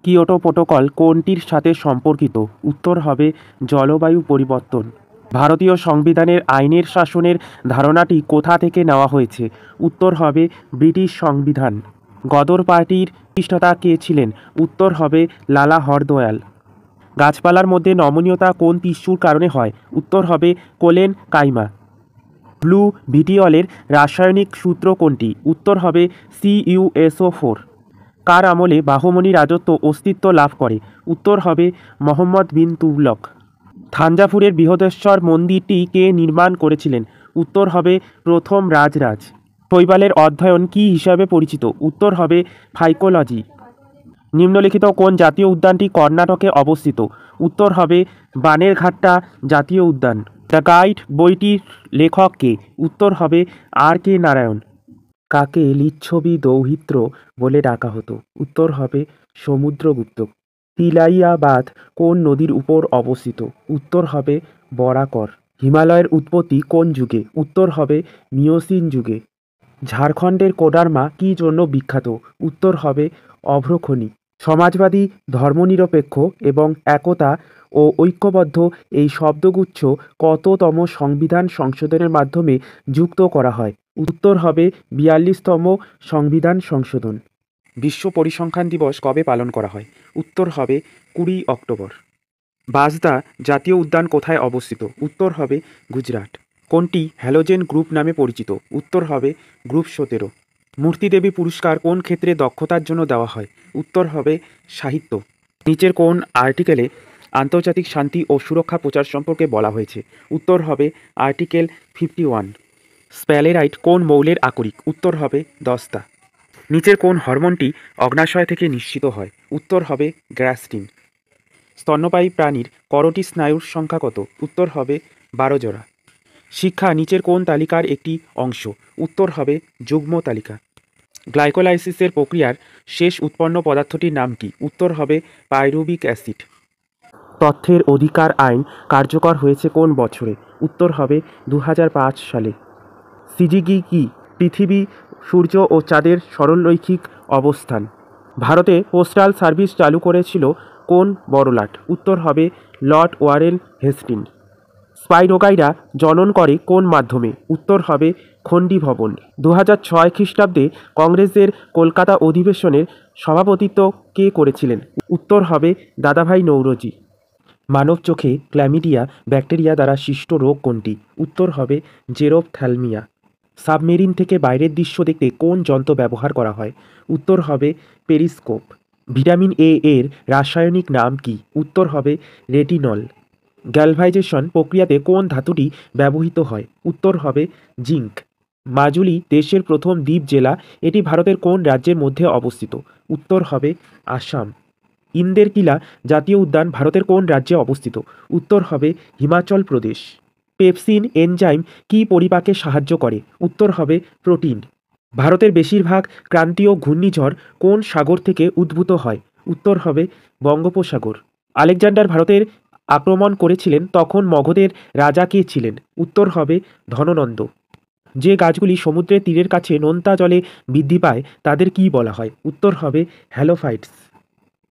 Kyoto protocol কোনটির সাথে সম্পর্কিত? উত্তর হবে জলবায়ু পরিবর্তন। ভারতীয় সংবিধানের আইনের শাসনের ধারণাটি কোথা থেকে নেওয়া হয়েছে? উত্তর হবে ব্রিটিশ সংবিধান। গদর পার্টির প্রতিষ্ঠাতা কে ছিলেন? উত্তর হবে লালা হরদয়াল। গাছপালার মধ্যে নমনীয়তা কোন টিস্যুর কারণে হয়? উত্তর হবে কোলেন কাইমা। ব্লু ভিটিওলের রাসায়নিক সূত্র কোনটি? উত্তর হবে CuSO4। কার আমলে বাহমনি রাজত্ব অস্তিত্ব লাভ করে? উত্তর হবে মোহাম্মদ বিন তুগলক। থাঞ্জাভুরের বৃহদেশ্বর মন্দিরটি কে নির্মাণ করেছিলেন? উত্তর হবে প্রথম রাজরাজ। শৈবালের অধ্যয়ন কী হিসাবে পরিচিত? উত্তর হবে ফাইকোলজি। নিম্নলিখিত কোন জাতীয় উদ্যানটি কর্ণাটকে অবস্থিত? উত্তর হবে বানেরঘাট্টা জাতীয় উদ্যান। দ্য গাইড বইটির লেখক কে? উত্তর হবে R.K. নারায়ণ। কাকে লিচ্ছবি দৌহিত্র বলে ডাকা হতো? উত্তর হবে সমুদ্রগুপ্ত। তিলাইয়া বাঁধ কোন নদীর উপর অবস্থিত? উত্তর হবে বরাকর। হিমালয়ের উৎপত্তি কোন যুগে? উত্তর হবে মিওসিন যুগে। ঝাড়খণ্ডের কোডারমা কী জন্য বিখ্যাত? উত্তর হবে অভ্রখনি। সমাজবাদী, ধর্মনিরপেক্ষ এবং একতা ও ঐক্যবদ্ধ এই শব্দগুচ্ছ কততম সংবিধান সংশোধনের মাধ্যমে যুক্ত করা হয়? উত্তর হবে ৪২তম সংবিধান সংশোধন। বিশ্ব পরিসংখ্যান দিবস কবে পালন করা হয়? উত্তর হবে ২০ অক্টোবর। বাজদা জাতীয় উদ্যান কোথায় অবস্থিত? উত্তর হবে গুজরাট। কোনটি হ্যালোজেন গ্রুপ নামে পরিচিত? উত্তর হবে গ্রুপ ১৭। মূর্তিদেবী পুরস্কার কোন ক্ষেত্রে দক্ষতার জন্য দেওয়া হয়? উত্তর হবে সাহিত্য। নিচের কোন আর্টিকেলে আন্তর্জাতিক শান্তি ও সুরক্ষা প্রচার সম্পর্কে বলা হয়েছে? উত্তর হবে আর্টিকেল 51। স্প্যালেরাইট কোন মৌলের আকরিক? উত্তর হবে দস্তা। নিচের কোন হরমোনটি অগ্নাশয় থেকে নিঃসৃত হয়? উত্তর হবে গ্যাস্ট্রিন। স্তন্যপায়ী প্রাণীর করোটি স্নায়ুর সংখ্যা কত? উত্তর হবে ১২ জোড়া। শিক্ষা নিচের কোন তালিকার একটি অংশ? উত্তর হবে যুগ্ম তালিকা। গ্লাইকোলাইসিসের প্রক্রিয়ার শেষ উৎপন্ন পদার্থটির নাম কি? উত্তর হবে পাইরুভিক অ্যাসিড। তথ্যের অধিকার আইন কার্যকর হয়েছে কোন বছরে? উত্তর হবে ২০০৫ সালে। সিজিগি কি? পৃথিবী, সূর্য ও চাঁদের সরলরৈখিক অবস্থান। ভারতে পোস্টাল সার্ভিস চালু করেছিল কোন বড়লাট? উত্তর হবে লর্ড ওয়ারেন হেস্টিংস। স্পাইরোগাইরা জনন করে কোন মাধ্যমে? উত্তর হবে খণ্ডী ভবন। ২০০৬ খ্রিস্টাব্দে কংগ্রেসের কলকাতা অধিবেশনের সভাপতিত্ব কে করেছিলেন? উত্তর হবে দাদাভাই নৌরোজি। মানব চোখে ক্ল্যামিডিয়া ব্যাকটেরিয়া দ্বারা সৃষ্ট রোগ কোনটি? উত্তর হবে জেরোপথ্যালমিয়া। সাবমেরিন থেকে বাইরের দৃশ্য দেখতে কোন যন্ত্র ব্যবহার করা হয়? উত্তর হবে পেরিস্কোপ। ভিটামিন এ এর রাসায়নিক নাম কি? উত্তর হবে রেটিনল। গ্যালভাইজেশন প্রক্রিয়াতে কোন ধাতুটি ব্যবহৃত হয়? উত্তর হবে জিঙ্ক। মাজুলি দেশের প্রথম দ্বীপ জেলা, এটি ভারতের কোন রাজ্যের মধ্যে অবস্থিত? উত্তর হবে আসাম। ইন্দের কিলা জাতীয় উদ্যান ভারতের কোন রাজ্যে অবস্থিত? উত্তর হবে হিমাচল প্রদেশ। পেপসিন এনজাইম কী পরিপাকে সাহায্য করে? উত্তর হবে প্রোটিন। ভারতের বেশিরভাগ ক্রান্তীয় ঘূর্ণিঝড় কোন সাগর থেকে উদ্ভূত হয়? উত্তর হবে বঙ্গোপসাগর। আলেকজান্ডার ভারতের আক্রমণ করেছিলেন তখন মগধের রাজা কে ছিলেন? উত্তর হবে ধননন্দ। যে গাছগুলি সমুদ্রের তীরের কাছে নোনতা জলে বৃদ্ধি পায় তাদের কী বলা হয়? উত্তর হবে হ্যালোফাইটস।